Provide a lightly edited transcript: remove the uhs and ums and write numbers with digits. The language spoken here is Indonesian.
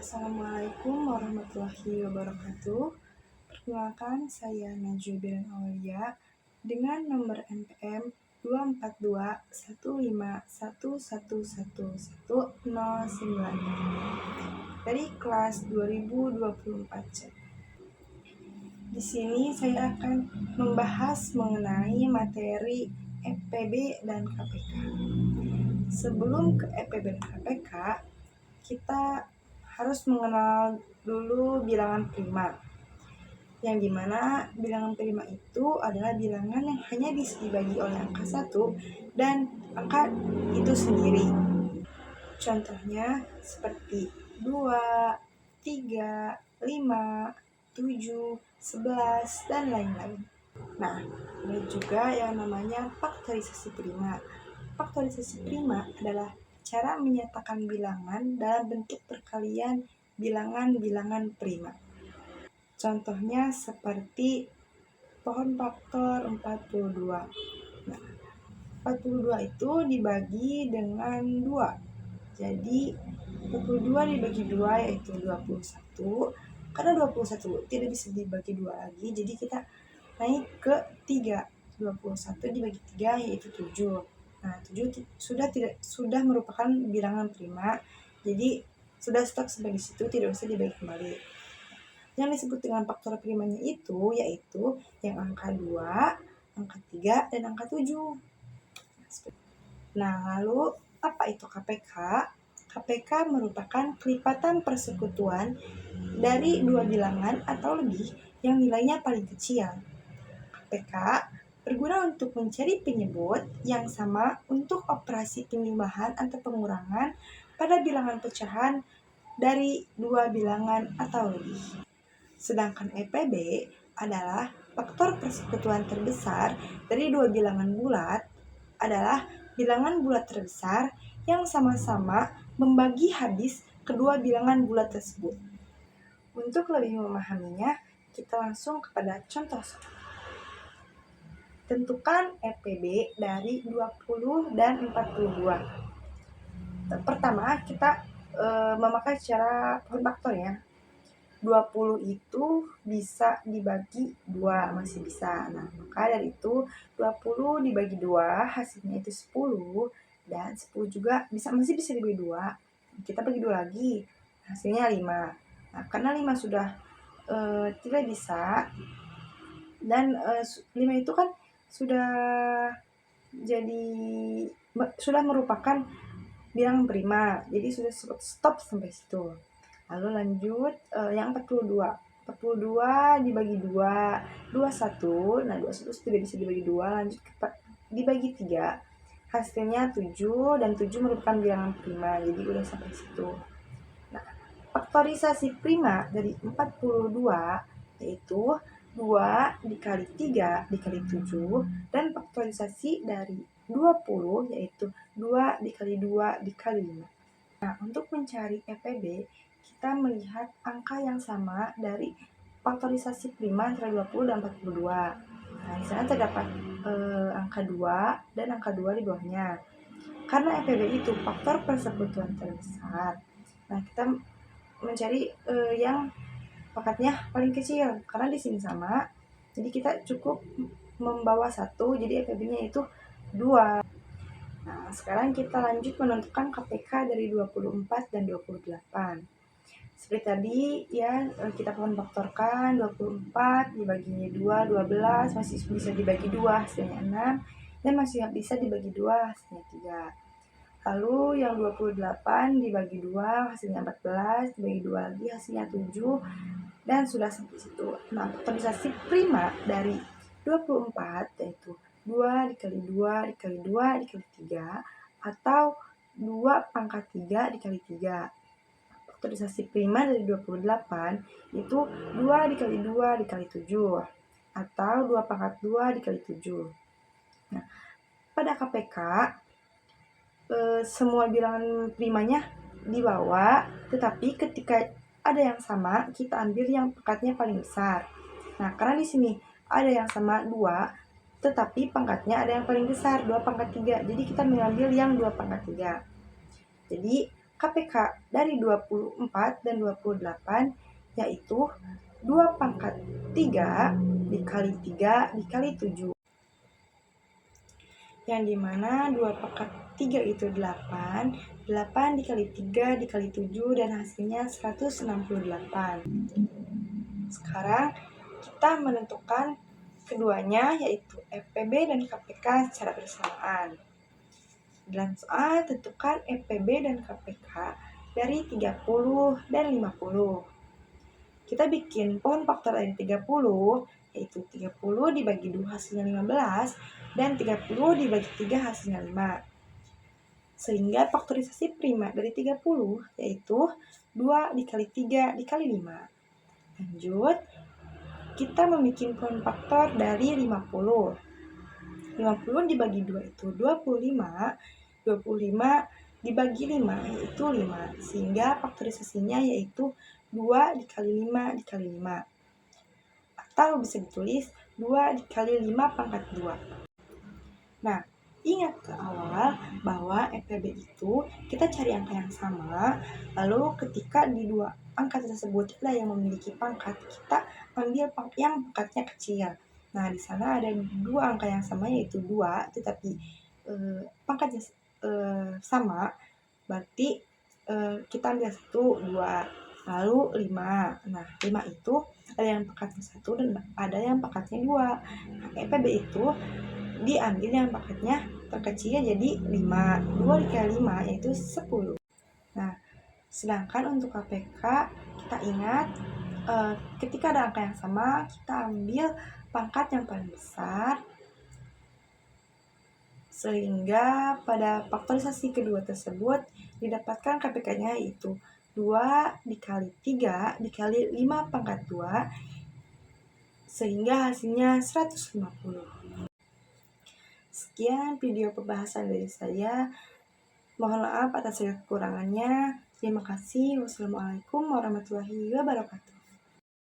Assalamualaikum warahmatullahi wabarakatuh. Perkenalkan, saya Najwa Biran Aulia dengan nomor NPM 24215111109 dari kelas 2024 C. Di sini saya akan membahas mengenai materi EPB dan KPK. Sebelum ke EPB dan KPK, kita harus mengenal dulu bilangan prima, yang dimana bilangan prima itu adalah bilangan yang hanya bisa dibagi oleh angka 1 dan angka itu sendiri. Contohnya seperti 2, 3, 5, 7, 11, dan lain-lain. Nah, ada juga yang namanya faktorisasi prima. Faktorisasi prima adalah cara menyatakan bilangan dalam bentuk perkalian bilangan-bilangan prima. Contohnya seperti pohon faktor 42. Nah, 42 itu dibagi dengan 2. Jadi 42 dibagi 2 yaitu 21. Karena 21 tidak bisa dibagi 2 lagi, jadi kita naik ke 3. 21 dibagi 3 yaitu 7. Nah, 7 sudah merupakan bilangan prima, jadi sudah stop sampai di situ, tidak usah dibagi kembali. Yang disebut dengan faktor primanya itu yaitu yang angka 2, angka 3, dan angka 7. Nah, lalu apa itu KPK? KPK merupakan kelipatan persekutuan dari dua bilangan atau lebih yang nilainya paling kecil. KPK berguna untuk mencari penyebut yang sama untuk operasi penjumlahan atau pengurangan pada bilangan pecahan dari dua bilangan atau lebih. Sedangkan EPB adalah faktor persekutuan terbesar dari dua bilangan bulat adalah bilangan bulat terbesar yang sama-sama membagi habis kedua bilangan bulat tersebut. Untuk lebih memahaminya, kita langsung kepada contoh. Tentukan EPB dari 20 dan 42. Pertama, kita memakai cara pohon faktor ya. 20 itu bisa dibagi 2, masih bisa. Nah, maka dari itu 20 dibagi 2 hasilnya itu 10, dan 10 juga masih bisa dibagi 2. Kita bagi 2 lagi, hasilnya 5. Nah, karena 5 sudah tidak bisa, dan 5 itu kan sudah merupakan bilangan prima, jadi sudah stop sampai situ. Lalu lanjut yang 42. 42 dibagi 2, 21. Nah, 21 tidak bisa dibagi 2, lanjut dibagi 3. Hasilnya 7, dan 7 merupakan bilangan prima, jadi udah sampai situ. Nah, faktorisasi prima dari 42 yaitu 2 dikali 3 dikali 7, dan faktorisasi dari 20 yaitu 2 dikali 2 dikali 5. Nah, untuk mencari EPB, kita melihat angka yang sama dari faktorisasi prima antara 20 dan 42. Nah, di sana terdapat angka 2 dan angka 2 di bawahnya. Karena EPB itu faktor persekutuan terbesar, nah kita mencari yang pangkatnya paling kecil. Karena di sini sama, jadi kita cukup membawa 1, jadi EPB-nya itu 2. Nah, sekarang kita lanjut menentukan KPK dari 24 dan 28. Seperti tadi ya, kita pohon faktorkan 24 dibagi 2, 12, masih bisa dibagi 2, hasilnya 6, dan masih bisa dibagi 2, hasilnya 3. Lalu yang 28 dibagi 2, hasilnya 14, dibagi 2 lagi, hasilnya 7, dan sudah sampai situ. Nah, faktorisasi prima dari 24 yaitu 2 dikali 2 dikali 2 dikali 3, atau 2 pangkat 3 dikali 3. Faktorisasi prima dari 28 itu 2 dikali 2 dikali 7, atau 2 pangkat 2 dikali 7. Nah, pada KPK semua bilangan primanya dibawa, tetapi ketika ada yang sama, kita ambil yang pangkatnya paling besar. Nah, karena di sini ada yang sama 2, tetapi pangkatnya ada yang paling besar, 2 pangkat 3. Jadi kita mengambil yang 2 pangkat 3. Jadi KPK dari 24 dan 28 yaitu 2 pangkat 3 dikali 3 dikali 7. Yang dimana 2 pangkat 3 itu 8, 8 dikali 3 dikali 7 dan hasilnya 168. Sekarang kita menentukan keduanya yaitu EPB dan KPK secara bersamaan. Dalam soal, tentukan EPB dan KPK dari 30 dan 50. Kita bikin pohon faktor dari 30, yaitu 30 dibagi 2 hasilnya 15, dan 30 dibagi 3 hasilnya 5. Sehingga faktorisasi prima dari 30 yaitu 2 dikali 3 dikali 5. Lanjut, kita membuat pohon faktor dari 50. 50 dibagi 2 itu 25, 25 dibagi 5 yaitu 5, sehingga faktorisasinya yaitu 2 dikali 5 dikali 5. Atau bisa ditulis 2 dikali 5 pangkat 2. Nah, ingat ke awal bahwa EPB itu kita cari angka yang sama, lalu ketika di dua angka tersebut ada yang memiliki pangkat, kita ambil yang pangkatnya kecil. Nah, di sana ada dua angka yang sama yaitu 2, tetapi pangkatnya sama, berarti kita ambil 1, 2, lalu 5. Nah, 5 itu ada yang pangkatnya 1 dan ada yang pangkatnya 2. Nah, EPB itu diambil yang pangkatnya terkecil jadi 5. 2 dikali 5 yaitu 10. Nah, sedangkan untuk KPK kita ingat ketika ada angka yang sama, kita ambil pangkat yang paling besar, sehingga pada faktorisasi kedua tersebut didapatkan KPK-nya yaitu 2 dikali 3 dikali 5 pangkat 2, sehingga hasilnya 150. Sekian video pembahasan dari saya. Mohon maaf atas segala kekurangannya. Terima kasih. Wassalamualaikum warahmatullahi wabarakatuh.